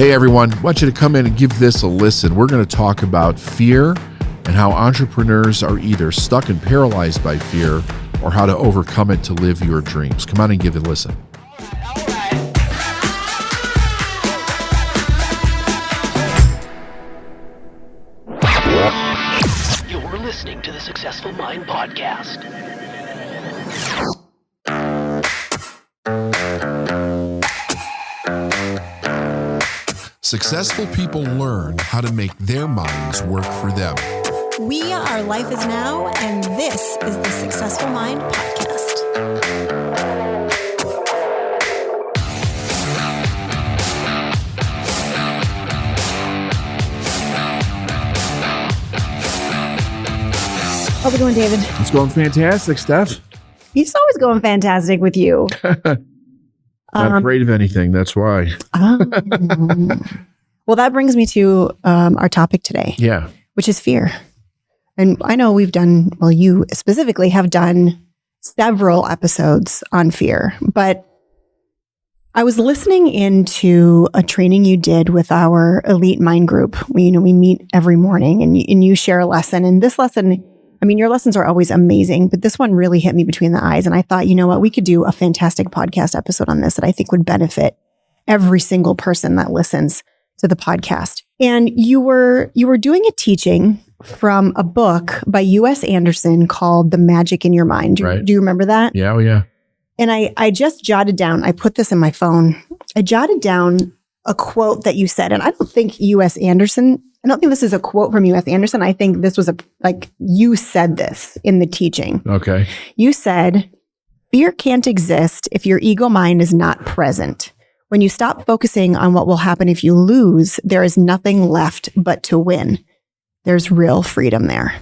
Hey everyone, I want you to come in and give this a listen. We're going to talk about fear and how entrepreneurs are either stuck and paralyzed by fear or how to overcome it to live your dreams. Come on and give it a listen. You're listening to the Successful Mind Podcast. Successful people learn how to make their minds work for them. We are Life is Now, and this is the Successful Mind Podcast. How's it going, David? It's going fantastic, Steph. He's always going fantastic with you. Not afraid of anything, that's why. Well, that brings me to our topic today. Yeah. Which is fear. And I know you specifically have done several episodes on fear, but I was listening into a training you did with our elite mind group. We meet every morning and you share a lesson. And this lesson, your lessons are always amazing, but this one really hit me between the eyes. And I thought, you know what, we could do a fantastic podcast episode on this that I think would benefit every single person that listens to the podcast. And you were doing a teaching from a book by U.S. Anderson called The Magic in Your Mind. Do you remember that? Yeah, yeah. And I just jotted down, I put this in my phone. I jotted down a quote that you said, and I don't think this is a quote from U.S. Anderson. I think this was you said this in the teaching. Okay. You said, fear can't exist if your ego mind is not present. When you stop focusing on what will happen if you lose, there is nothing left but to win. There's real freedom there.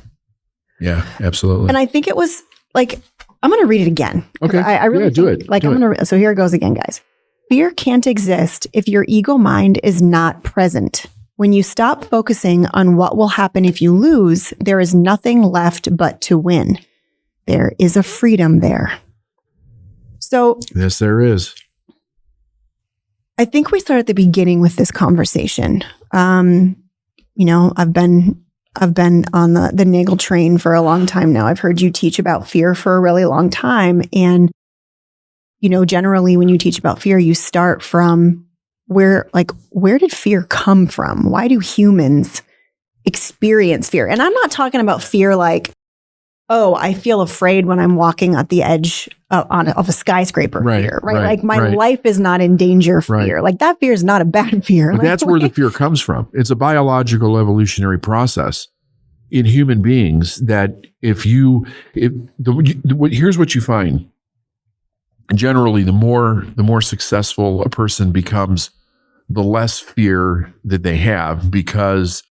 Yeah, absolutely. And I think it was I'm going to read it again. Okay. I really do it. So here it goes again, guys. Fear can't exist if your ego mind is not present. When you stop focusing on what will happen if you lose, there is nothing left but to win. There is a freedom there. So yes, there is. I think we start at the beginning with this conversation. I've been on the Nagel train for a long time now. I've heard you teach about fear for a really long time. And, generally when you teach about fear, you start from where did fear come from? Why do humans experience fear? And I'm not talking about fear I feel afraid when I'm walking at the edge of a skyscraper fear, right? My life is not in danger fear. Right. That fear is not a bad fear. But that's where the fear comes from. It's a biological evolutionary process in human beings that here's what you find. Generally, the more successful a person becomes, the less fear that they have, because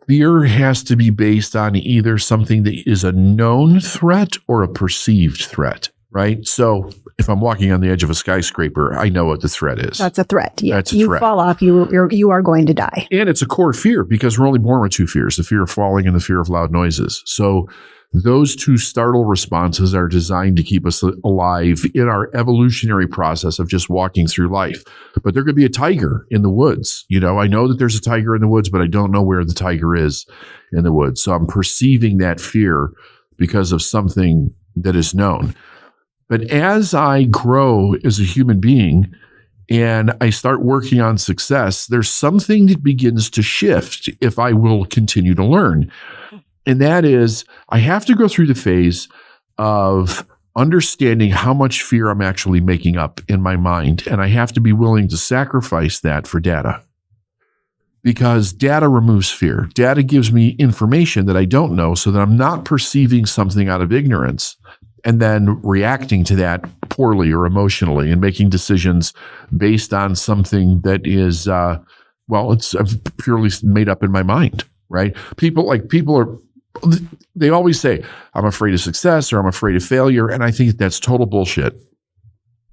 fear has to be based on either something that is a known threat or a perceived threat, right? So if I'm walking on the edge of a skyscraper, I know what the threat is. That's a threat. Yeah. That's a you threat. Fall off, you are going to die. And it's a core fear because we're only born with two fears, the fear of falling and the fear of loud noises. So those two startle responses are designed to keep us alive in our evolutionary process of just walking through life. But there could be a tiger in the woods. I know that there's a tiger in the woods, but I don't know where the tiger is in the woods. So I'm perceiving that fear because of something that is known. But as I grow as a human being and I start working on success, there's something that begins to shift if I will continue to learn. And that is, I have to go through the phase of understanding how much fear I'm actually making up in my mind. And I have to be willing to sacrifice that for data. Because data removes fear. Data gives me information that I don't know so that I'm not perceiving something out of ignorance and then reacting to that poorly or emotionally and making decisions based on something that is, it's purely made up in my mind, right? They always say, I'm afraid of success or I'm afraid of failure. And I think that's total bullshit.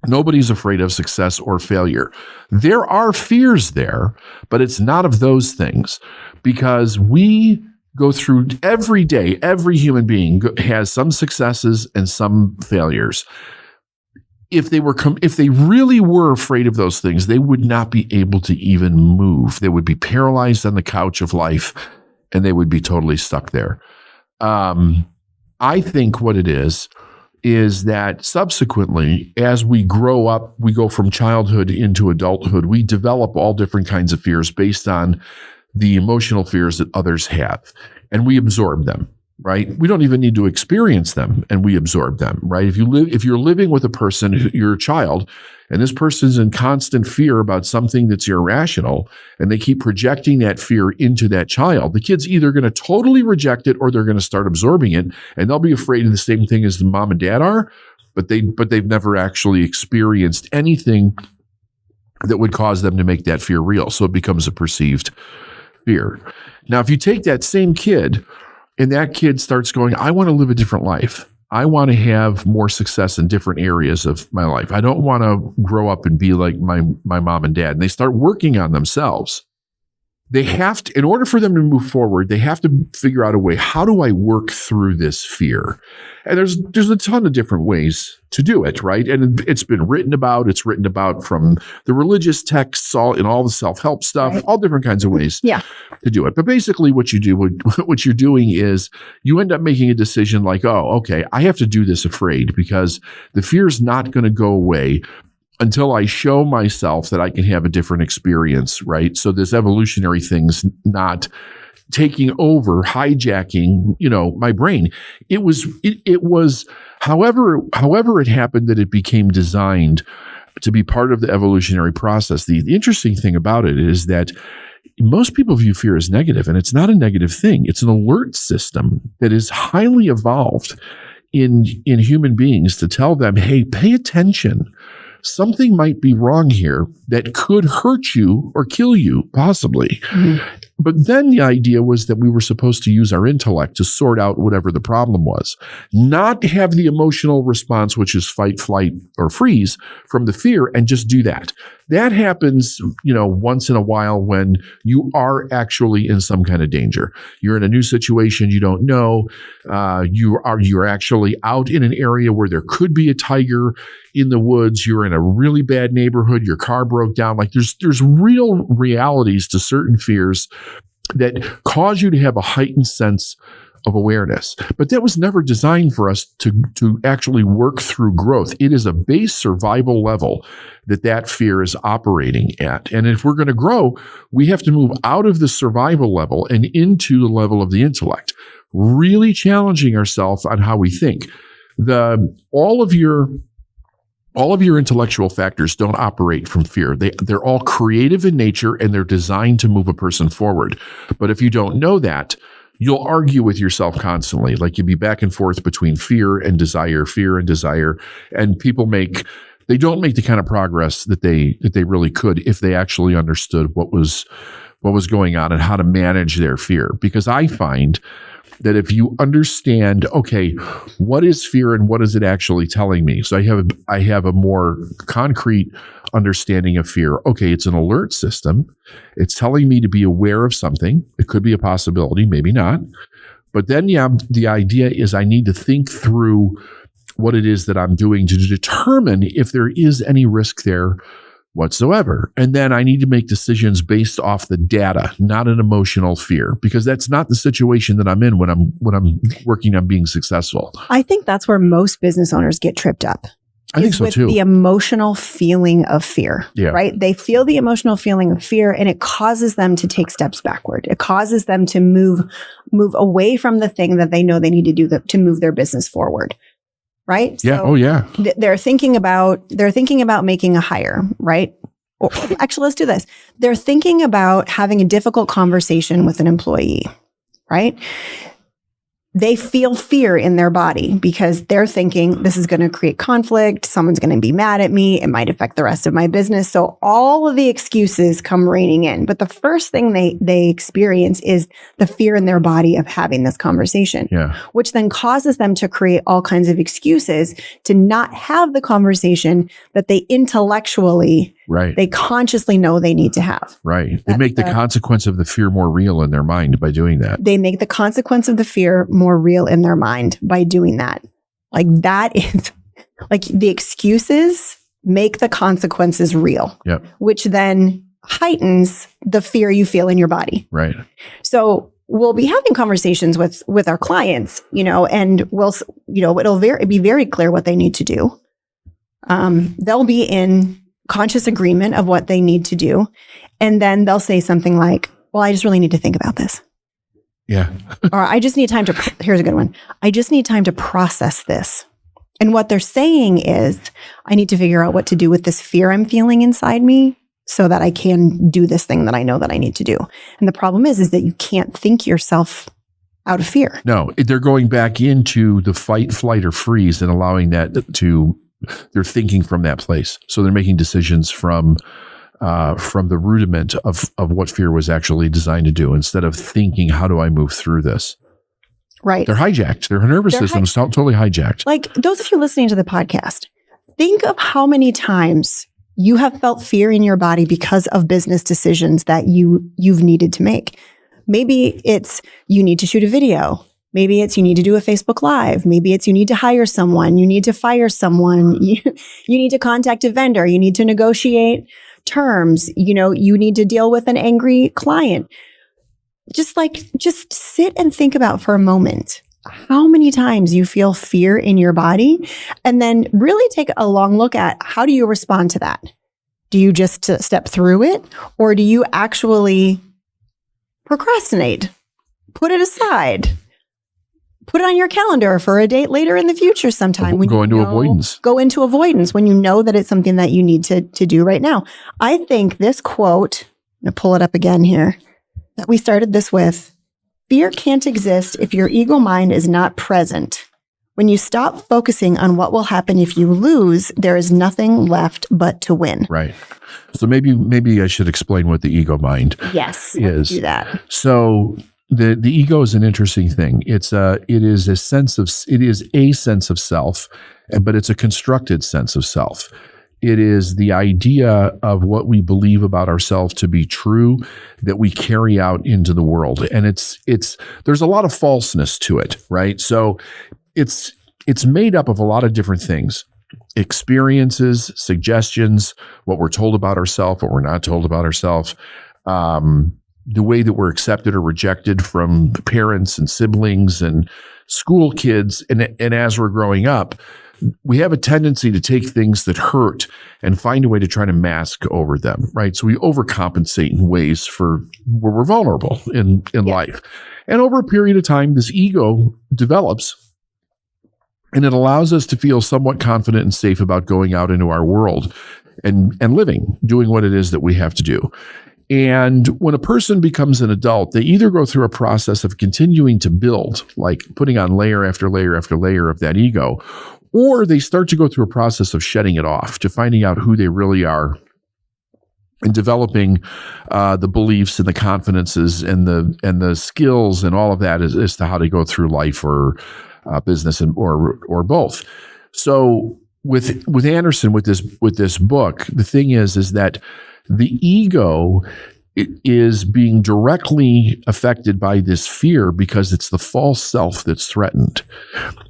Nobody's afraid of success or failure. There are fears there, but it's not of those things, because we go through every day, every human being has some successes and some failures. if they really were afraid of those things, they would not be able to even move. They would be paralyzed on the couch of life, and they would be totally stuck there. I think what it is that subsequently, as we grow up, we go from childhood into adulthood, we develop all different kinds of fears based on the emotional fears that others have, and we absorb them. Right? We don't even need to experience them, and we absorb them, right? If you're living with a person, you're a child, and this person's in constant fear about something that's irrational, and they keep projecting that fear into that child, the kid's either going to totally reject it or they're going to start absorbing it, and they'll be afraid of the same thing as the mom and dad are, but they've never actually experienced anything that would cause them to make that fear real. So it becomes a perceived fear. Now, if you take that same kid, and that kid starts going, I want to live a different life. I want to have more success in different areas of my life. I don't want to grow up and be like my mom and dad. And they start working on themselves. They have to, in order for them to move forward, they have to figure out a way. How do I work through this fear? And there's a ton of different ways to do it, right? And it's been written about. It's written about from the religious texts, all the self-help stuff, all different kinds of ways to do it. But basically, what you're doing is you end up making a decision like, oh, okay, I have to do this afraid because the fear is not going to go away until I show myself that I can have a different experience, right? So this evolutionary thing's not taking over, hijacking, my brain. It was however it happened that it became designed to be part of the evolutionary process. The interesting thing about it is that most people view fear as negative, and it's not a negative thing. It's an alert system that is highly evolved in human beings to tell them, hey, pay attention. Something might be wrong here that could hurt you or kill you, possibly. Mm-hmm. But then the idea was that we were supposed to use our intellect to sort out whatever the problem was, not have the emotional response, which is fight, flight, or freeze from the fear, and just do that. That happens, once in a while when you are actually in some kind of danger. You're in a new situation you don't know. You're actually out in an area where there could be a tiger in the woods. You're in a really bad neighborhood. Your car broke down. Like there's real realities to certain fears that cause you to have a heightened sense of awareness. But that was never designed for us to actually work through growth. It is a base survival level that fear is operating at. And if we're going to grow, we have to move out of the survival level and into the level of the intellect, really challenging ourselves on how we think. All of your intellectual factors don't operate from fear. They're all creative in nature, and they're designed to move a person forward. But if you don't know that, you'll argue with yourself constantly. Like you'll be back and forth between fear and desire, and people they don't make the kind of progress that they really could if they actually understood what was going on and how to manage their fear. Because I find that if you understand, okay, what is fear and what is it actually telling me? So I have a more concrete understanding of fear. Okay, it's an alert system. It's telling me to be aware of something. It could be a possibility, maybe not. But then, the idea is I need to think through what it is that I'm doing to determine if there is any risk there whatsoever. And then I need to make decisions based off the data, not an emotional fear, because that's not the situation that I'm in when I'm working on being successful. I think that's where most business owners get tripped up. I think so too. The emotional feeling of fear, right? They feel the emotional feeling of fear, and it causes them to take steps backward. It causes them to move away from the thing that they know they need to do to move their business forward. Right? Yeah. So they're thinking about making a hire, right? Or actually, let's do this. They're thinking about having a difficult conversation with an employee, right? They feel fear in their body because they're thinking this is going to create conflict. Someone's going to be mad at me. It might affect the rest of my business. So all of the excuses come raining in. But the first thing they experience is the fear in their body of having this conversation, which then causes them to create all kinds of excuses to not have the conversation that they intellectually, they consciously know they need to have. Right. They make the consequence of the fear more real in their mind by doing that. They make the consequence of the fear more real in their mind by doing that. Like that is Like the excuses make the consequences real, Yep. which then heightens the fear you feel in your body. Right. So we'll be having conversations with our clients, and it'll be very clear what they need to do. They'll be in conscious agreement of what they need to do. And then they'll say something like, well, I just really need to think about this. Yeah. Or I just need time here's a good one. I just need time to process this. And what they're saying is, I need to figure out what to do with this fear I'm feeling inside me so that I can do this thing that I know that I need to do. And the problem is that you can't think yourself out of fear. No, they're going back into the fight, flight, or freeze and allowing that they're thinking from that place. So they're making decisions from the rudiment of what fear was actually designed to do, instead of thinking, how do I move through this? Right. They're hijacked. Their nervous system's totally hijacked. Like those of you listening to the podcast, think of how many times you have felt fear in your body because of business decisions that you've needed to make. Maybe it's you need to shoot a video. Maybe it's you need to do a Facebook Live. Maybe it's you need to hire someone. You need to fire someone. You need to contact a vendor. You need to negotiate terms. You need to deal with an angry client. Just sit and think about for a moment how many times you feel fear in your body, and then really take a long look at how do you respond to that? Do you just step through it, or do you actually procrastinate, put it aside, put it on your calendar for a date later in the future sometime? Go into avoidance. Go into avoidance when you know that it's something that you need to do right now. I think this quote, I'm going to pull it up again here, that we started this with, fear can't exist if your ego mind is not present. When you stop focusing on what will happen if you lose, there is nothing left but to win. Right. So maybe I should explain what the ego mind Yes, is. do that. So the ego is an interesting thing. It is a sense of self, but it's a constructed sense of self. It is the idea of what we believe about ourselves to be true that we carry out into the world. And there's a lot of falseness to it, right? So it's made up of a lot of different things: experiences, suggestions, what we're told about ourselves, what we're not told about ourselves, the way that we're accepted or rejected from parents and siblings and school kids. And as we're growing up, we have a tendency to take things that hurt and find a way to try to mask over them, right? So we overcompensate in ways for where we're vulnerable in life. And over a period of time, this ego develops, and it allows us to feel somewhat confident and safe about going out into our world and living, doing what it is that we have to do. And when a person becomes an adult, they either go through a process of continuing to build, like putting on layer after layer after layer of that ego, or they start to go through a process of shedding it off, to finding out who they really are and developing the beliefs and the confidences and the skills and all of that as to how to go through life or business or both. So with Anderson, with this book, the thing is that the ego is being directly affected by this fear because it's the false self that's threatened.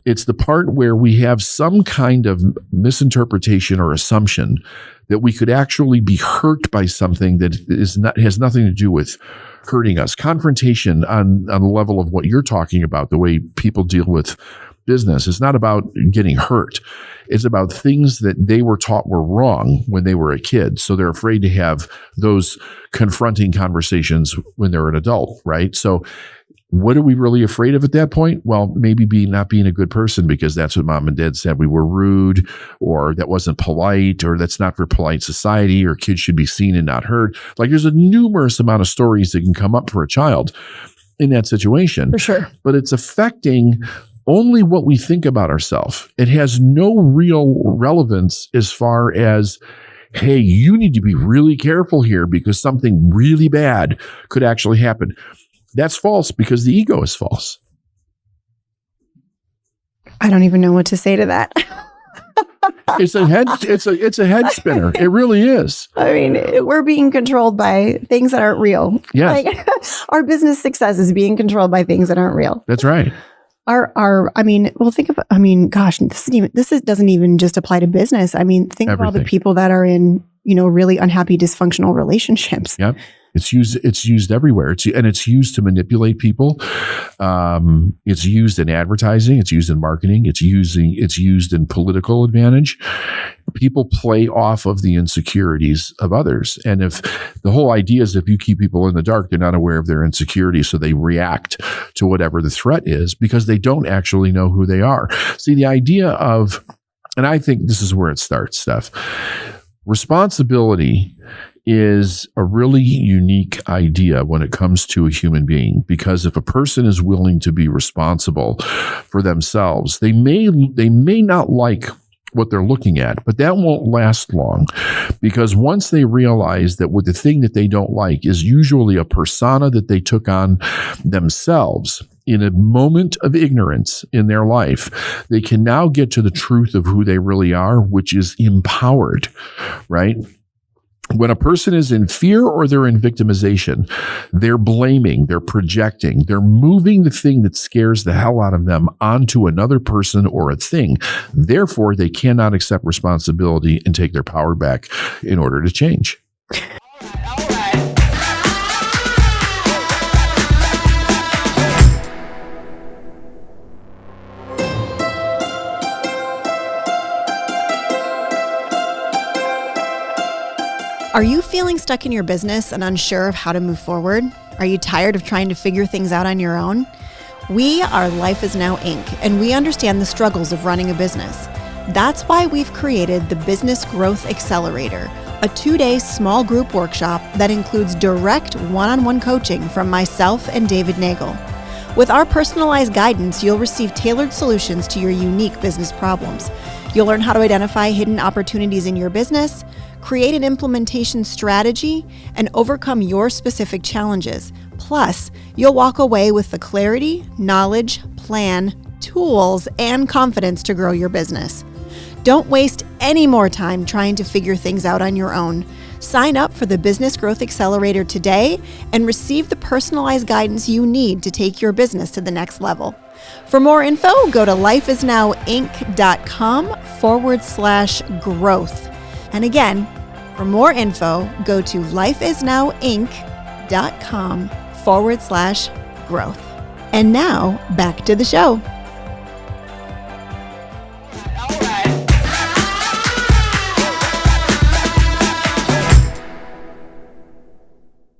It's the part where we have some kind of misinterpretation or assumption that we could actually be hurt by something that has nothing to do with hurting us. Confrontation on the level of what you're talking about, the way people deal with business, is not about getting hurt. It's about things that they were taught were wrong when they were a kid. So they're afraid to have those confronting conversations when they're an adult, right? So what are we really afraid of at that point? Well, maybe not being a good person because that's what mom and dad said. We were rude, or that wasn't polite, or that's not for polite society, or kids should be seen and not heard. Like there's a numerous amount of stories that can come up for a child in that situation. For sure. But it's affecting only what we think about ourselves. It has no real relevance as far as, hey, you need to be really careful here because something really bad could actually happen. That's false because the ego is false. I don't even know what to say to that. It's a head spinner. It really is. I mean, we're being controlled by things that aren't real. Yes. Like, our business success is being controlled by things that aren't real. That's right. think of, gosh, doesn't even just apply to business. I mean, think of all the Everything. people that are in, really unhappy, dysfunctional relationships. Yep. It's used everywhere. It's used to manipulate people. It's used in advertising. It's used in marketing. It's used in political advantage. People play off of the insecurities of others. And if the whole idea is if you keep people in the dark, they're not aware of their insecurities. So they react to whatever the threat is because they don't actually know who they are. See, the idea of, and I think this is where it starts, Steph. Responsibility is a really unique idea when it comes to a human being, because if a person is willing to be responsible for themselves, they may not like what they're looking at, but that won't last long, because once they realize that with the thing that they don't like is usually a persona that they took on themselves in a moment of ignorance in their life, they can now get to the truth of who they really are, which is empowered, right? When a person is in fear or they're in victimization, they're blaming, they're projecting, they're moving the thing that scares the hell out of them onto another person or a thing. Therefore, they cannot accept responsibility and take their power back in order to change. Are you feeling stuck in your business and unsure of how to move forward? Are you tired of trying to figure things out on your own? We are Life Is Now Inc., and we understand the struggles of running a business. That's why we've created the Business Growth Accelerator, a 2-day small group workshop that includes direct one-on-one coaching from myself and David Nagel. With our personalized guidance, you'll receive tailored solutions to your unique business problems. You'll learn how to identify hidden opportunities in your business, create an implementation strategy, and overcome your specific challenges. Plus, you'll walk away with the clarity, knowledge, plan, tools, and confidence to grow your business. Don't waste any more time trying to figure things out on your own. Sign up for the Business Growth Accelerator today and receive the personalized guidance you need to take your business to the next level. For more info, go to lifeisnowinc.com/growth. And again, for more info, go to lifeisnowinc.com/growth. And now, back to the show.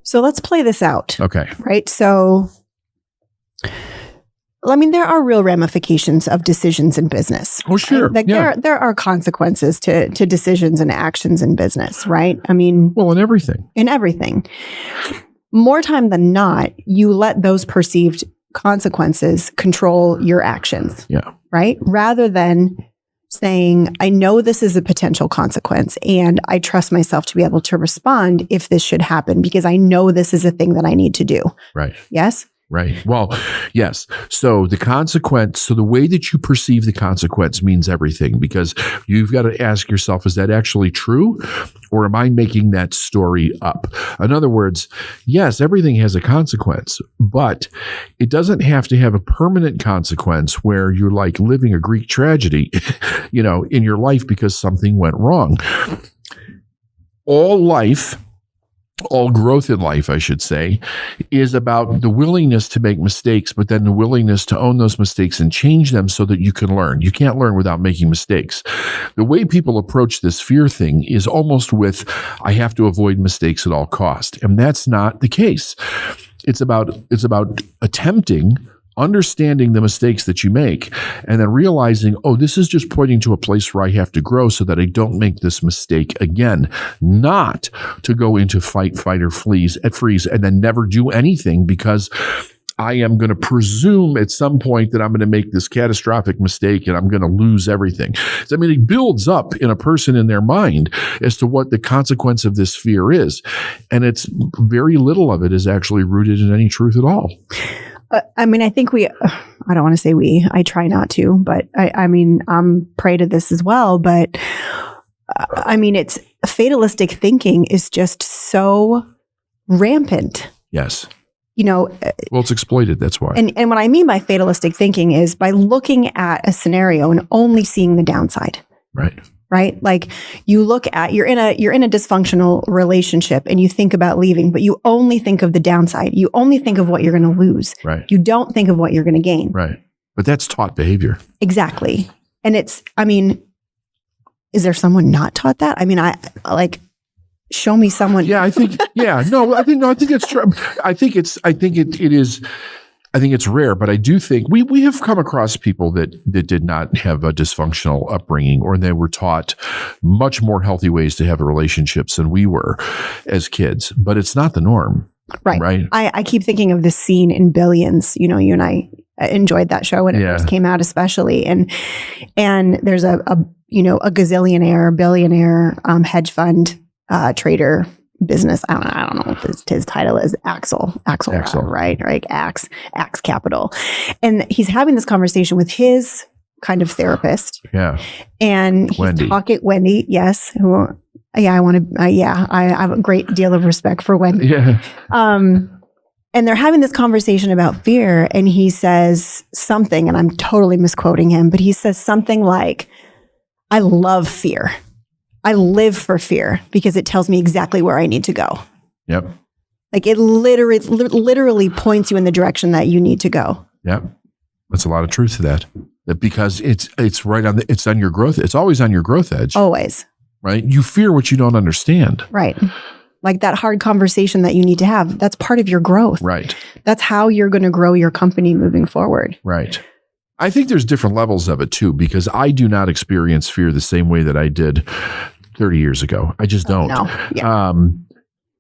So let's play this out. Okay. Right? So, there are real ramifications of decisions in business. Oh, sure. Right? There are consequences to decisions and actions in business, right? Well, in everything. In everything. More time than not, you let those perceived consequences control your actions. Yeah. Right? Rather than saying, I know this is a potential consequence and I trust myself to be able to respond if this should happen because I know this is a thing that I need to do. Right. Yes? Right. Well, yes. So the way that you perceive the consequence means everything, because you've got to ask yourself, is that actually true? Or am I making that story up? In other words, yes, everything has a consequence, but it doesn't have to have a permanent consequence where you're like living a Greek tragedy, in your life because something went wrong. All growth in life, I should say, is about the willingness to make mistakes, but then the willingness to own those mistakes and change them so that you can learn. You can't learn without making mistakes. The way people approach this fear thing is almost with, I have to avoid mistakes at all costs. And that's not the case. It's about attempting, understanding the mistakes that you make, and then realizing, oh, this is just pointing to a place where I have to grow so that I don't make this mistake again. Not to go into fight or freeze, and then never do anything because I am going to presume at some point that I'm going to make this catastrophic mistake and I'm going to lose everything. It builds up in a person in their mind as to what the consequence of this fear is. And it's very little of it is actually rooted in any truth at all. I think I don't want to say I try not to, but I'm prey to this as well. But it's fatalistic thinking is just so rampant. Yes. Well, it's exploited. That's why. And what I mean by fatalistic thinking is by looking at a scenario and only seeing the downside. Right? Like you look at, you're in a dysfunctional relationship and you think about leaving, but you only think of the downside. You only think of what you're going to lose. Right. You don't think of what you're going to gain. Right. But that's taught behavior. Exactly. And is there someone not taught that? I mean, show me someone. Yeah, I think it's true. I think it's rare, but I do think we have come across people that did not have a dysfunctional upbringing, or they were taught much more healthy ways to have relationships than we were as kids. But it's not the norm. Right. I keep thinking of this scene in Billions. You and I enjoyed that show when it first came out, especially. And there's a gazillionaire, billionaire, hedge fund trader business. I don't know what his title is. Axel, right? Like Axe Capital. And he's having this conversation with his kind of therapist. Yeah. And he's talking, Wendy, yes. Who, I have a great deal of respect for Wendy. Yeah. And they're having this conversation about fear, and he says something, and I'm totally misquoting him, but he says something like, I love fear. I live for fear because it tells me exactly where I need to go. Yep. Like it literally points you in the direction that you need to go. Yep. That's a lot of truth to that. Because it's right on it's on your growth. It's always on your growth edge. Always. Right. You fear what you don't understand. Right. Like that hard conversation that you need to have. That's part of your growth. Right. That's how you're going to grow your company moving forward. Right. I think there's different levels of it too, because I do not experience fear the same way that I did 30 years ago. I just don't. No. Yeah.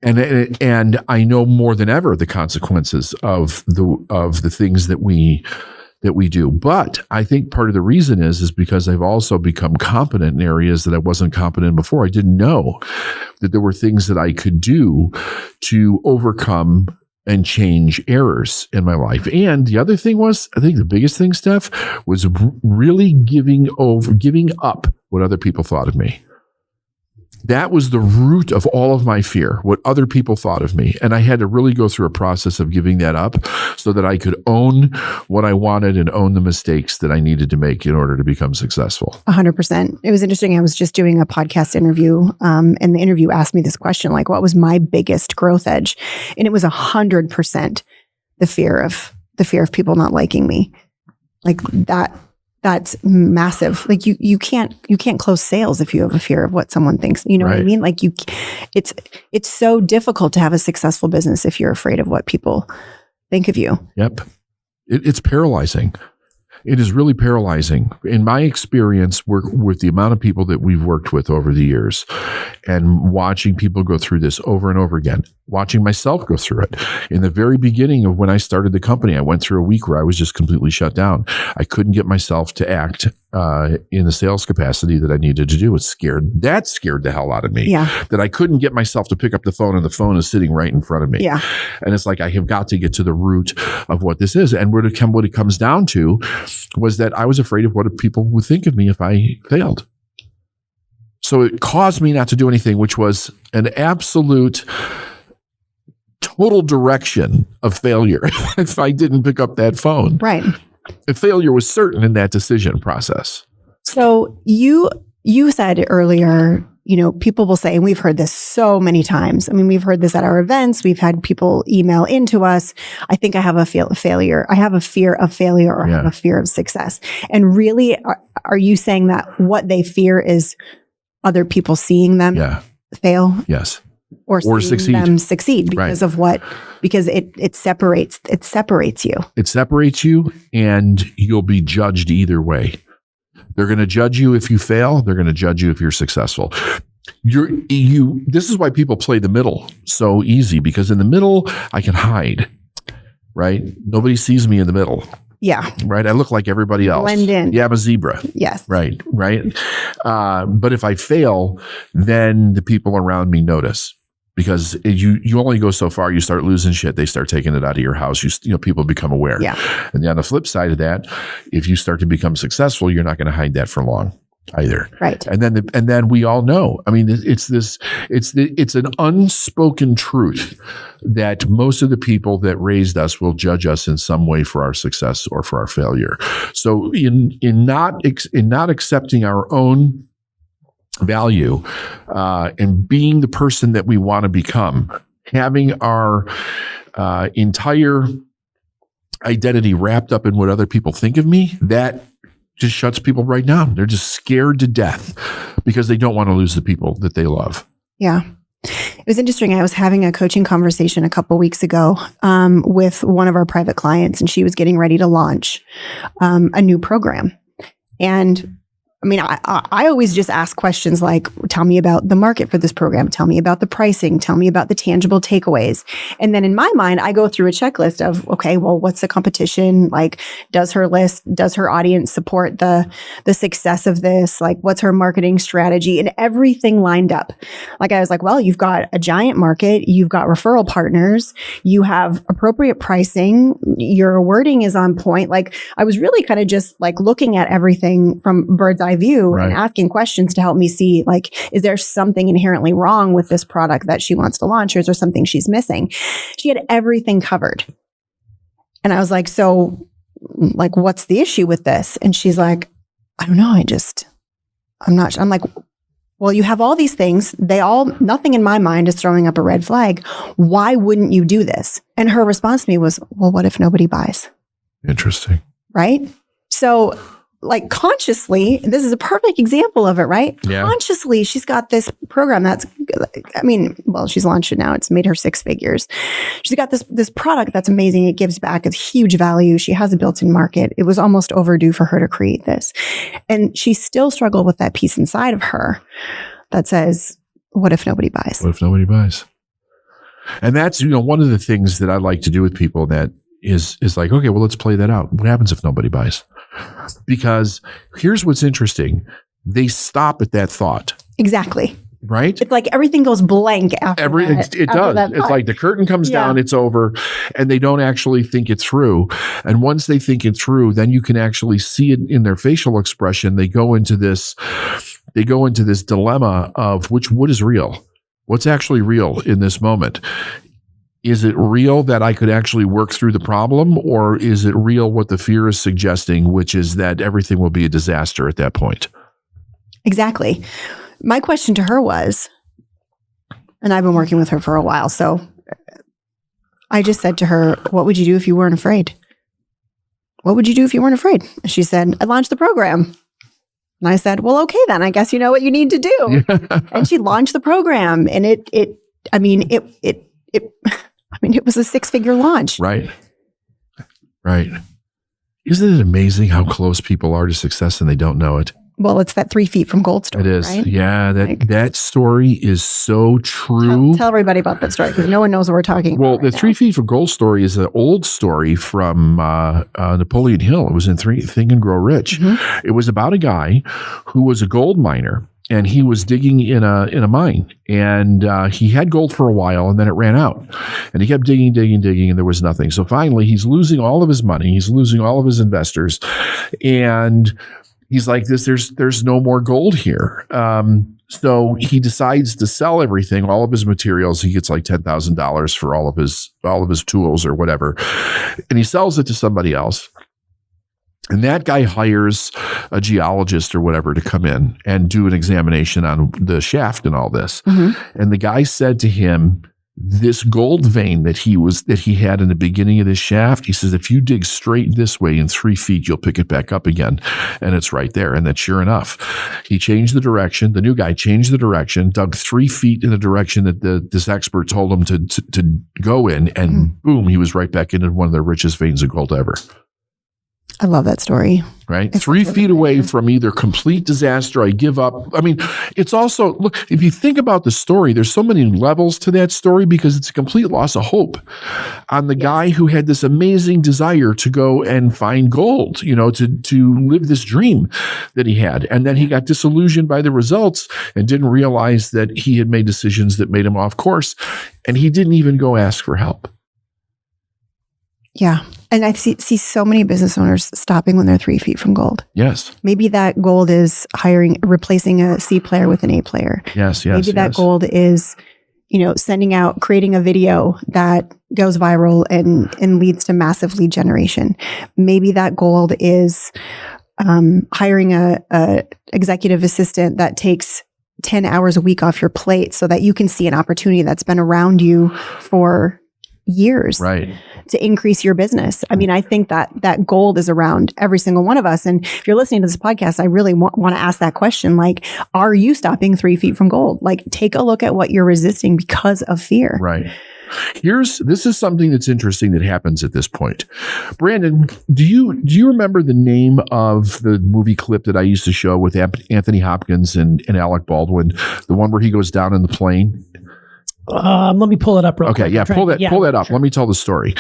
And I know more than ever the consequences of the things that we do. But I think part of the reason is because I've also become competent in areas that I wasn't competent in before. I didn't know that there were things that I could do to overcome and change errors in my life. And the other thing was, I think the biggest thing, Steph, was really giving up what other people thought of me. That was the root of all of my fear, what other people thought of me. And I had to really go through a process of giving that up so that I could own what I wanted and own the mistakes that I needed to make in order to become successful. 100%. It was interesting. I was just doing a podcast interview, and the interview asked me this question, like, what was my biggest growth edge? And it was 100% the fear of people not liking me. Like that's massive. Like you can't close sales if you have a fear of what someone thinks. You know what I mean? Like it's so difficult to have a successful business if you're afraid of what people think of you. Yep. It's paralyzing. It is really paralyzing. In my experience, with the amount of people that we've worked with over the years and watching people go through this over and over again, watching myself go through it. In the very beginning of when I started the company, I went through a week where I was just completely shut down. I couldn't get myself to act in the sales capacity that I needed to do. That scared the hell out of me. Yeah. That I couldn't get myself to pick up the phone, and the phone is sitting right in front of me. Yeah. And it's like, I have got to get to the root of what this is. And what it comes down to was that I was afraid of what people would think of me if I failed. So it caused me not to do anything, which was an absolute total direction of failure if I didn't pick up that phone. Right. The failure was certain in that decision process. So you said earlier, people will say, and we've heard this so many times. I mean, we've heard this at our events. We've had people email into us. I think I have a failure. I have a fear of failure, or I have a fear of success. And really, are you saying that what they fear is other people seeing them fail? Yes. Or seeing them succeed because of what? Because it separates you. It separates you, and you'll be judged either way. They're going to judge you if you fail. They're going to judge you if you're successful. This is why people play the middle so easy, because in the middle, I can hide, right? Nobody sees me in the middle. Yeah. Right. I look like everybody else. Blend in. Yeah, I'm a zebra. Yes. Right. But if I fail, then the people around me notice. Because you only go so far. You start losing shit, they start taking it out of your house. People become aware. Yeah. And then on the flip side of that, if you start to become successful, you're not going to hide that for long. either. Right. And then we all know. I mean, it's an unspoken truth that most of the people that raised us will judge us in some way for our success or for our failure. So in not accepting our own value and being the person that we want to become, having our entire identity wrapped up in what other people think of me, that just shuts people right down. They're just scared to death because they don't want to lose the people that they love. Yeah. It was interesting. I was having a coaching conversation a couple weeks ago with one of our private clients, and she was getting ready to launch a new program. And I mean, I always just ask questions like, tell me about the market for this program. Tell me about the pricing. Tell me about the tangible takeaways. And then in my mind, I go through a checklist of, okay, well, what's the competition? Like, does her audience support the success of this? Like, what's her marketing strategy? And everything lined up. Like, I was like, well, you've got a giant market. You've got referral partners. You have appropriate pricing. Your wording is on point. Like, I was really kind of just like looking at everything from bird's eye view, right, and asking questions to help me see, like, is there something inherently wrong with this product that she wants to launch, or is there something she's missing? She had everything covered. And I was like, so, like, what's the issue with this? And she's like, I don't know. I'm not sure. I'm like, well, you have all these things. Nothing in my mind is throwing up a red flag. Why wouldn't you do this? And her response to me was, well, what if nobody buys? Interesting. Right? So, like, consciously, this is a perfect example of it, right? Yeah. Consciously, she's got this program that's, I mean, well, she's launched it now. It's made her 6 figures. She's got this product that's amazing. It gives back a huge value. She has a built-in market. It was almost overdue for her to create this. And she still struggled with that piece inside of her that says, what if nobody buys? What if nobody buys? And that's, one of the things that I like to do with people that is like, okay, well, let's play that out. What happens if nobody buys? Because here's what's interesting. They stop at that thought. Exactly. Right? It's like everything goes blank after that. It does. It's like the curtain comes down, it's over, and they don't actually think it through. And once they think it through, then you can actually see it in their facial expression. They go into this dilemma of what is real? What's actually real in this moment? Is it real that I could actually work through the problem, or is it real what the fear is suggesting, which is that everything will be a disaster at that point? Exactly. My question to her was, and I've been working with her for a while, so I just said to her, what would you do if you weren't afraid? What would you do if you weren't afraid? She said, I'd launch the program. And I said, well, okay, then I guess you know what you need to do. Yeah. And she launched the program, and it was a 6-figure launch. Right. Right. Isn't it amazing how close people are to success and they don't know it? Well, it's that 3 feet from gold story. It is. Right? Yeah. That story is so true. Tell everybody about that story, because no one knows what we're talking about. Well, the 3 feet from gold story is an old story from Napoleon Hill. It was in Think and Grow Rich. Mm-hmm. It was about a guy who was a gold miner. And he was digging in a mine, and he had gold for a while, and then it ran out. And he kept digging, and there was nothing. So finally, he's losing all of his money. He's losing all of his investors, and he's like, there's no more gold here. So he decides to sell everything, all of his materials. He gets like $10,000 for all of his tools or whatever, and he sells it to somebody else. And that guy hires a geologist or whatever to come in and do an examination on the shaft and all this. Mm-hmm. And the guy said to him, this gold vein that he had in the beginning of this shaft, he says, if you dig straight this way in 3 feet, you'll pick it back up again. And it's right there. And that's sure enough. He changed the direction. The new guy changed the direction, dug 3 feet in the direction that this expert told him to go in. And boom, he was right back into one of the richest veins of gold ever. I love that story. Right? 3 feet away from either complete disaster, I give up. I mean, it's also, look, if you think about the story, there's so many levels to that story because it's a complete loss of hope on the guy who had this amazing desire to go and find gold, to live this dream that he had. And then he got disillusioned by the results and didn't realize that he had made decisions that made him off course. And he didn't even go ask for help. Yeah. And I see so many business owners stopping when they're 3 feet from gold. Yes. Maybe that gold is replacing a C player with an A player. Yes. Maybe that gold is, creating a video that goes viral and leads to massive lead generation. Maybe that gold is hiring a executive assistant that takes 10 hours a week off your plate so that you can see an opportunity that's been around you for years, right, to increase your business. I mean, I think that gold is around every single one of us. And if you're listening to this podcast, I really want to ask that question. Like, are you stopping 3 feet from gold? Like, take a look at what you're resisting because of fear. Right. This is something that's interesting that happens at this point. Brandon, do you remember the name of the movie clip that I used to show with Anthony Hopkins and Alec Baldwin, the one where he goes down in the plane? Let me pull it up real quick. Okay, yeah, pull that up. Sure. Let me tell the story.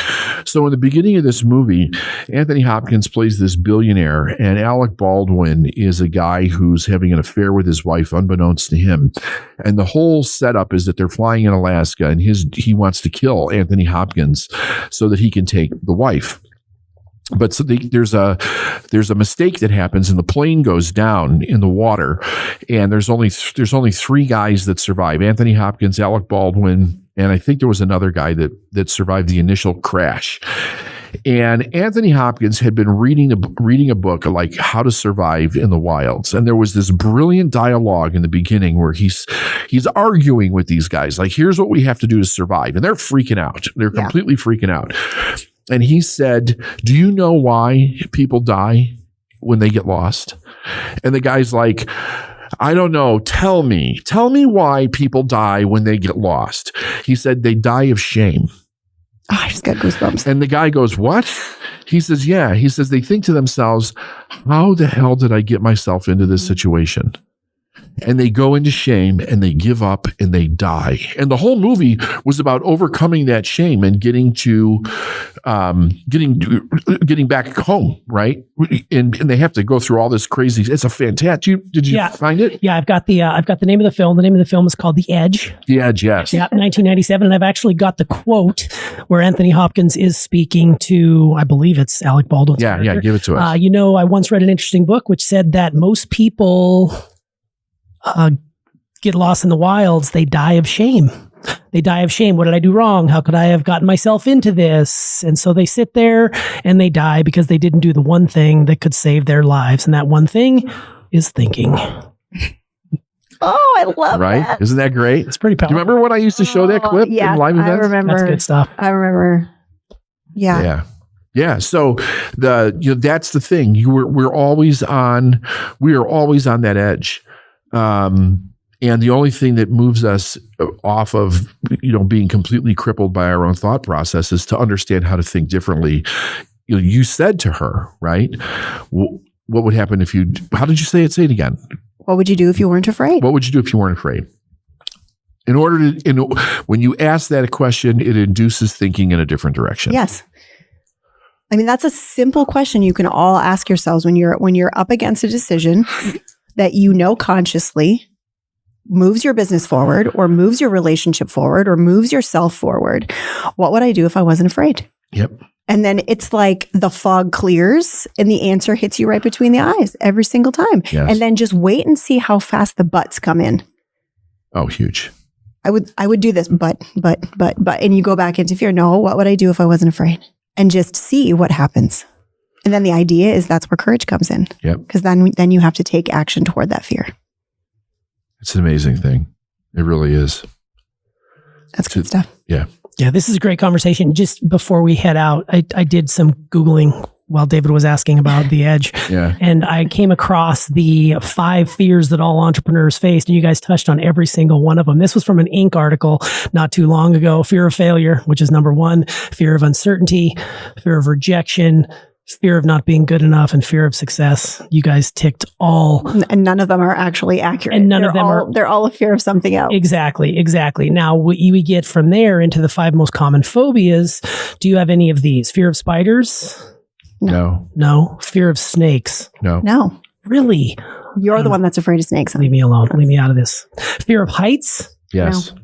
So in the beginning of this movie, Anthony Hopkins plays this billionaire, and Alec Baldwin is a guy who's having an affair with his wife, unbeknownst to him. And the whole setup is that they're flying in Alaska, and he wants to kill Anthony Hopkins so that he can take the wife. But so there's a mistake that happens, and the plane goes down in the water, and there's only 3 guys that survive: Anthony Hopkins, Alec Baldwin, and I think there was another guy that survived the initial crash. And Anthony Hopkins had been reading a book like How to Survive in the Wilds, and there was this brilliant dialogue in the beginning where he's arguing with these guys, like, here's what we have to do to survive, and they're freaking out. They're completely freaking out. And he said, do you know why people die when they get lost? And the guy's like, I don't know. Tell me why people die when they get lost. He said, they die of shame. Oh, I just got goosebumps. And the guy goes, what? He says, yeah. He says, they think to themselves, how the hell did I get myself into this situation? And they go into shame and they give up and they die. And the whole movie was about overcoming that shame and getting back home, right? And they have to go through all this crazy. It's a fantastic. Did you find it? Yeah, I've got the name of the film. The name of the film is called The Edge. The Edge, yes. Yeah, 1997. And I've actually got the quote where Anthony Hopkins is speaking to, I believe it's Alec Baldwin's character. Yeah, give it to us. I once read an interesting book which said that most people get lost in the wilds. They die of shame. They die of shame. What did I do wrong? How could I have gotten myself into this? And so they sit there and they die because they didn't do the one thing that could save their lives. And that one thing is thinking. Oh, I love right? that. Isn't that great? It's pretty powerful. Do you remember when I used to show that clip in live events? I remember. That's good stuff. I remember. Yeah. Yeah. So that's the thing. We are always on that edge. And the only thing that moves us off of, being completely crippled by our own thought process is to understand how to think differently. You said to her, right? What would happen if how did you say it? Say it again. What would you do if you weren't afraid? What would you do if you weren't afraid? When you ask that question, it induces thinking in a different direction. Yes. I mean, that's a simple question you can all ask yourselves when you're up against a decision that consciously moves your business forward or moves your relationship forward or moves yourself forward. What would I do if I wasn't afraid? Yep. And then it's like the fog clears and the answer hits you right between the eyes every single time. Yes. And then just wait and see how fast the buts come in. Oh, huge. I would do this, but, and you go back into fear. No, what would I do if I wasn't afraid? And just see what happens. And then the idea is that's where courage comes in. Yep. Because then you have to take action toward that fear. It's an amazing thing. It really is. That's good stuff. Yeah. Yeah, this is a great conversation. Just before we head out, I did some Googling while David was asking about The Edge. Yeah. And I came across the 5 fears that all entrepreneurs face. And you guys touched on every single one of them. This was from an Inc. article not too long ago. Fear of failure, which is number 1. Fear of uncertainty, fear of rejection, fear of not being good enough, and fear of success. You guys ticked all. And none of them are actually accurate. And none of them are. They're all a fear of something else. Exactly. Now, we get from there into the 5 most common phobias. Do you have any of these? Fear of spiders? No. Fear of snakes? No. Really? You're the one that's afraid of snakes. Leave me alone. Leave me out of this. Fear of heights? Yes. No.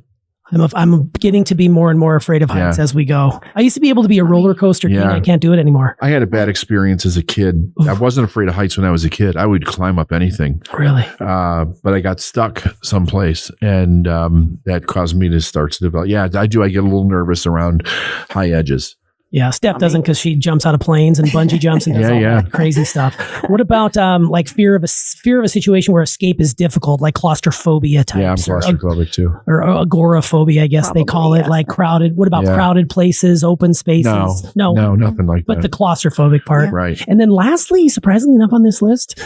I'm getting to be more and more afraid of heights as we go. I used to be able to be a roller coaster king. I can't do it anymore. I had a bad experience as a kid. I wasn't afraid of heights when I was a kid. I would climb up anything. Really? But I got stuck someplace, and that caused me to start to develop. Yeah, I do. I get a little nervous around high edges. Yeah, Steph doesn't because she jumps out of planes and bungee jumps and does all that crazy stuff. What about like fear of a situation where escape is difficult, like claustrophobia types? Yeah, I'm claustrophobic too. Or agoraphobia, I guess they call it, like crowded. What about crowded places, open spaces? No, nothing like that. But the claustrophobic part, right? And then lastly, surprisingly enough on this list,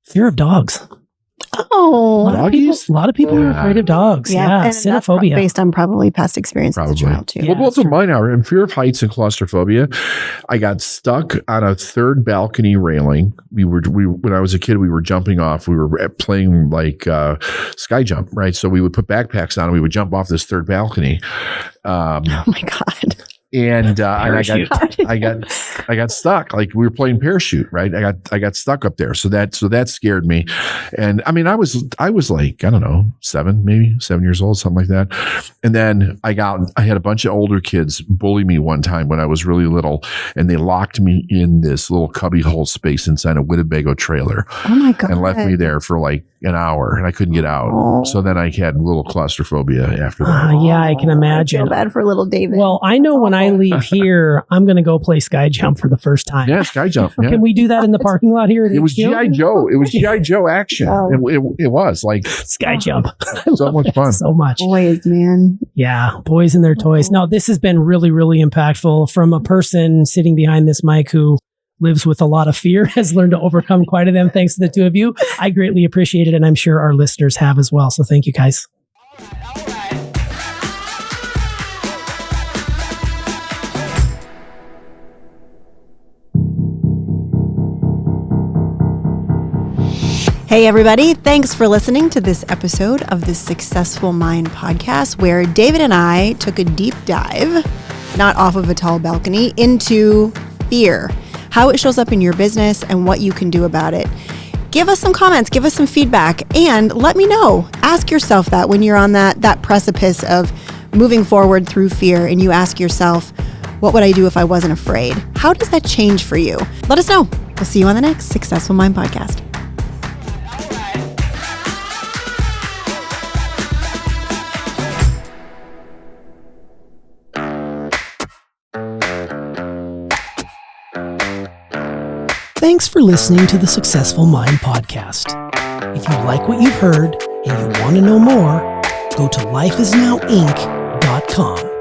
fear of dogs. Oh, doggies? A lot of people are afraid of dogs. Yeah, and cynophobia. That's based on probably past experience as a child too. Yeah, Well, both of mine are. In fear of heights and claustrophobia, I got stuck on a third balcony railing. When I was a kid, we were jumping off. We were playing like sky jump, right? So we would put backpacks on and we would jump off this third balcony. Oh my God. And I got stuck. Like we were playing parachute, right? I got stuck up there. So that scared me. And I mean, I was like, I don't know, 7 years old, something like that. And then I had a bunch of older kids bully me one time when I was really little, and they locked me in this little cubbyhole space inside a Winnebago trailer. Oh my God. And left me there for like an hour, and I couldn't get out. Oh. So then I had a little claustrophobia after that. Yeah, I can imagine. I feel bad for little David. Well, I know when I leave here, I'm going to go play sky jump for the first time. Yeah, sky jump. Yeah. Can we do that in the parking lot here? It was G.I. Joe. It was G.I. Joe action. Oh. It was like sky jump. So much fun. So much. Boys, man. Yeah, boys and their toys. No, this has been really, really impactful from a person sitting behind this mic who lives with a lot of fear, has learned to overcome quite a them thanks to the two of you. I greatly appreciate it, and I'm sure our listeners have as well. So thank you, guys. Hey, everybody. Thanks for listening to this episode of the Successful Mind podcast, where David and I took a deep dive, not off of a tall balcony, into fear, how it shows up in your business, and what you can do about it. Give us some comments, give us some feedback, and let me know. Ask yourself that when you're on that precipice of moving forward through fear, and you ask yourself, what would I do if I wasn't afraid? How does that change for you? Let us know. We'll see you on the next Successful Mind podcast. Thanks for listening to the Successful Mind podcast. If you like what you've heard and you want to know more, go to lifeisnowinc.com.